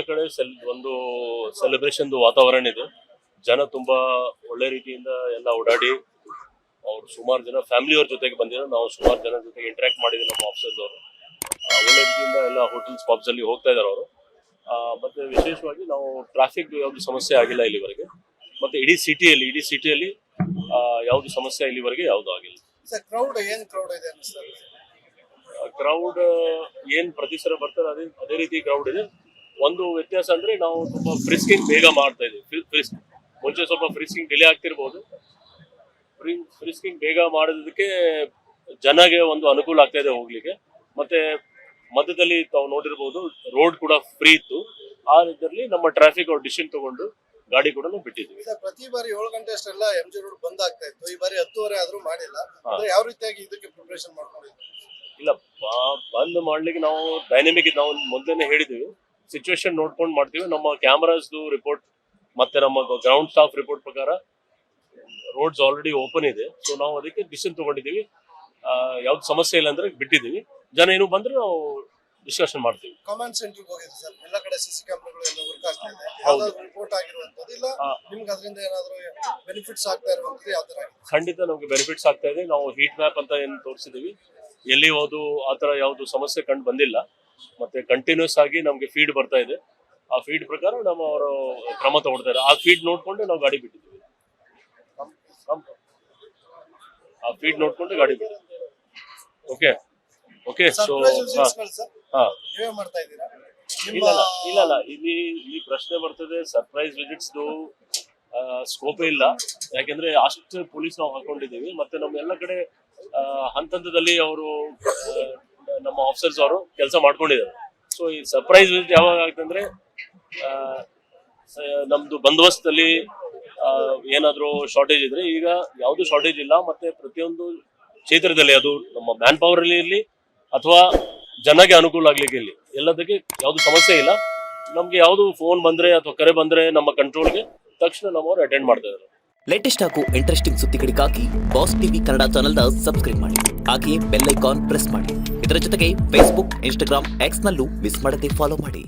ಕಡೆ ಒಂದು ಸೆಲೆಬ್ರೇಷನ್ ವಾತಾವರಣ ಇದೆ. ಜನ ತುಂಬಾ ಒಳ್ಳೆ ರೀತಿಯಿಂದ ಎಲ್ಲ ಓಡಾಡಿ ಅವ್ರು ಸುಮಾರು ಜನ ಫ್ಯಾಮಿಲಿಯವ್ರ ಜೊತೆಗೆ ಬಂದಿರೋ, ನಾವು ಸುಮಾರು ಜನ ಜೊತೆಗೆ ಇಂಟ್ರಾಕ್ಟ್ ಮಾಡಿದ್ವಿ. ನಮ್ಮ ಆಫೀಸರ್ಸ್ ಅವರು ಒಳ್ಳೆ ರೀತಿಯಿಂದ ಎಲ್ಲ ಹೋಟೆಲ್ಸ್ ಪಾಬ್ಸ್ ಅಲ್ಲಿ ಹೋಗ್ತಾ ಇದ್ದಾರೆ ಅವರು. ಮತ್ತೆ ವಿಶೇಷವಾಗಿ ನಾವು ಟ್ರಾಫಿಕ್ ಯಾವ್ದು ಸಮಸ್ಯೆ ಆಗಿಲ್ಲ ಇಲ್ಲಿವರೆಗೆ. ಮತ್ತೆ ಇಡೀ ಸಿಟಿಯಲ್ಲಿ ಯಾವ್ದು ಸಮಸ್ಯೆ ಇಲ್ಲಿವರೆಗೆ ಯಾವ್ದು ಆಗಿಲ್ಲ. ಕ್ರೌಡ್ ಏನ್ ಪ್ರತಿ ಸಲ ಬರ್ತಾರೆ ಅದೇ ರೀತಿ ಕ್ರೌಡ್ ಇದೆ. ಒಂದು ವ್ಯತ್ಯಾಸ ಅಂದ್ರೆ ನಾವು ತುಂಬಾ ಫ್ರಿಸ್ಕಿಂಗ್ ಬೇಗ ಮಾಡ್ತಾ ಇದೀವಿ. ಮುಂಚೆ ಸ್ವಲ್ಪ ಫ್ರಿಸ್ಕಿಂಗ್ ಡಿಲೇ ಆಗ್ತಿರ್ಬೋದು. ಫ್ರಿಸ್ಕಿಂಗ್ ಬೇಗ ಮಾಡೋದಕ್ಕೆ ಜನಗೆ ಒಂದು ಅನುಕೂಲ ಆಗ್ತಾ ಇದೆ ಹೋಗ್ಲಿಕ್ಕೆ. ಮತ್ತೆ ಮಧ್ಯದಲ್ಲಿ ತಾವು ನೋಡಿರ್ಬೋದು, ರೋಡ್ ಕೂಡ ಫ್ರೀ ಇತ್ತು. ಆ ಇದರಲ್ಲಿ ನಮ್ಮ ಟ್ರಾಫಿಕ್ ಅವ್ರು ಡಿಸಿಷನ್ ತಗೊಂಡು ಗಾಡಿ ಕೂಡ ಬಿಟ್ಟಿದ್ವಿ. ಪ್ರತಿ ಬಾರಿ 7 ಗಂಟೆ ಅಷ್ಟೆಲ್ಲ ಎಂಜಿ ರೋಡ್ ಬಂದ್ ಆಗ್ತಾ ಇತ್ತು. ಈ ಬಾರಿ 10:30 ಆದ್ರೂ ಮಾಡಿಲ್ಲ. ಯಾವ ರೀತಿಯಾಗಿ ಇದಕ್ಕೆ ಪ್ರಿಪರೇಷನ್ ಮಾಡ್ಕೊಂಡಿದ್ದೀವಿ? ಇಲ್ಲ, ಬಂದ್ ಮಾಡ್ಲಿಕ್ಕೆ ನಾವು ಡೈನಾಮಿಕ್ ನಾವು ಮೊದಲೇ ಹೇಳಿದ್ವಿ, ಸಿಚುವೇಶನ್ ನೋಡ್ಕೊಂಡು ಮಾಡ್ತೀವಿ. ನಮ್ಮ ಕ್ಯಾಮರಾಸ್ದು ರಿಪೋರ್ಟ್ ಮತ್ತೆ ನಮ್ಮ ಗ್ರೌಂಡ್ ಸ್ಟಾಫ್ ರಿಪೋರ್ಟ್ ಪ್ರಕಾರ ರೋಡ್ಸ್ ಆಲ್ರೆಡಿ ಓಪನ್ ಇದೆ. ಸೊ ನಾವು ಅದಕ್ಕೆ ಡಿಸಿಷನ್ ತಗೊಂಡಿದ್ದೀವಿ. ಯಾವ್ದು ಸಮಸ್ಯೆ ಇಲ್ಲ ಅಂದ್ರೆ ಬಿಟ್ಟಿದ್ದೀವಿ. ಜನ ಏನು ಬಂದ್ರೆ ನಾವು ಡಿಸ್ಕಷನ್ ಮಾಡ್ತೀವಿ. ಕಮಾಂಡ್ ಸೆಂಟರ್ ಹೋಗಿದೆ ಸರ್, ಎಲ್ಲ ಕಡೆ ಸಿಸಿ ಕ್ಯಾಮೆರಾಗಳು ಎಲ್ಲ ವರ್ಕ್ ಆಗ್ತಾ ಇದೆ. ಯಾವ್ದಾದ್ರು ರಿಪೋರ್ಟ್ ಆಗಿರುವಂತದ್ದು ಇಲ್ಲ ನಿಮ್ಗೆ ಅದರಿಂದ ಏನಾದ್ರು ಬೆನಿಫಿಟ್ಸ್ ಆಗ್ತಾ ಇರುವಂತದ್ದು ಯಾವ ತರ? ಖಂಡಿತ ನಮ್ಗೆ ಬೆನಿಫಿಟ್ಸ್ ಆಗ್ತಾ ಇದೆ. ನಾವು ಹೀಟ್ ಮ್ಯಾಪ್ ಅಂತ ಏನು ತೋರಿಸಿದೀವಿ, ಎಲ್ಲಿ ಹೋದು ಆತರ ಯಾವ್ದು ಸಮಸ್ಯೆ ಕಂಡು ಬಂದಿಲ್ಲ. ಮತ್ತೆ ಕಂಟಿನ್ಯೂಸ್ ಆಗಿ ನಮ್ಗೆ ಫೀಡ್ ಬರ್ತಾ ಇದೆ. ಆ ಫೀಡ್ ಪ್ರಕಾರ ನಮ್ಮ ಅವರು ಕ್ರಮ ತಗೊಳ್ತಾರೆ. ಆ ಫೀಡ್ ನೋಡ್ಕೊಂಡು ನಾವು ಗಾಡಿ ಬಿಟ್ಟಿದ್ದೀವಿ. ಆ ಫೀಡ್ ನೋಡ್ಕೊಂಡು ಗಾಡಿ ಬಿಟ್ಟಿದ್ದೀವಿ. Okay okay. ಸೊ ಇಲ್ಲ ಇಲ್ಲಿ ಈ ಪ್ರಶ್ನೆ ಬರ್ತದೆ. ಸರ್ಪ್ರೈಸ್ ವಿಸಿಟ್ಸ್ ಸ್ಕೋಪೇ ಇಲ್ಲ. ಯಾಕೆಂದ್ರೆ ಅಷ್ಟು ಪೊಲೀಸ್ ನಾವು ಹಾಕೊಂಡಿದ್ದೀವಿ. ಮತ್ತೆ ನಮ್ಮ ಎಲ್ಲ ಕಡೆ ಹಂತದಲ್ಲಿ ಅವರು ನಮ್ಮ ಆಫೀಸರ್ಸ್ ಅವರು ಕೆಲಸ ಮಾಡ್ಕೊಂಡಿದ್ದಾರೆ. ಸೊ ಈ ಸರ್ಪ್ರೈಸ್ ವಿಸಿಟ್ ಯಾವಾಗ ಆಗ್ತದೆ ಅಂದ್ರೆ ನಮ್ದು ಬಂದೋಬಸ್ತಲ್ಲಿ ಏನಾದ್ರು ಶಾರ್ಟೇಜ್ ಇದ್ರೆ, ಈಗ ಯಾವ್ದು ಶಾರ್ಟೇಜ್ ಇಲ್ಲ. ಮತ್ತೆ ಪ್ರತಿಯೊಂದು ಕ್ಷೇತ್ರದಲ್ಲಿ ಅದು ನಮ್ಮ ಮ್ಯಾನ್ ಪವರ್ ಅಲ್ಲಿ ಇರ್ಲಿ ಅಥವಾ ಜನಗೆ ಅನುಕೂಲ ಆಗ್ಲಿಕ್ಕೆ ಇಲ್ಲಿ ಎಲ್ಲದಕ್ಕೆ ಯಾವ್ದು ಸಮಸ್ಯೆ ಇಲ್ಲ. ನಮ್ಗೆ ಯಾವ್ದು ಫೋನ್ ಬಂದ್ರೆ ಅಥವಾ ಕರೆ ಬಂದ್ರೆ ನಮ್ಮ ಕಂಟ್ರೋಲ್ಗೆ ತಕ್ಷಣ ನಮ್ಮವ್ರು ಅಟೆಂಡ್ ಮಾಡ್ತಾ ಇದ್ದಾರೆ. ಲೇಟೆಸ್ಟ್ ಹಾಗೂ ಇಂಟ್ರೆಸ್ಟಿಂಗ್ ಸುದ್ದಿಗಳಿಗಾಗಿ ಬಾಸ್ ಟಿವಿ ಕನ್ನಡ ಚಾನೆಲ್ನ ಸಬ್ಸ್ಕ್ರೈಬ್ ಮಾಡಿ. ಹಾಗೆಯೇ ಬೆಲ್ ಐಕಾನ್ ಪ್ರೆಸ್ ಮಾಡಿ. ಇದರ ಜೊತೆಗೆ ಫೇಸ್ಬುಕ್, ಇನ್ಸ್ಟಾಗ್ರಾಮ್, ಎಕ್ಸ್ ನಲ್ಲೂ ಮಿಸ್ ಮಾಡದೆ ಫಾಲೋ ಮಾಡಿ.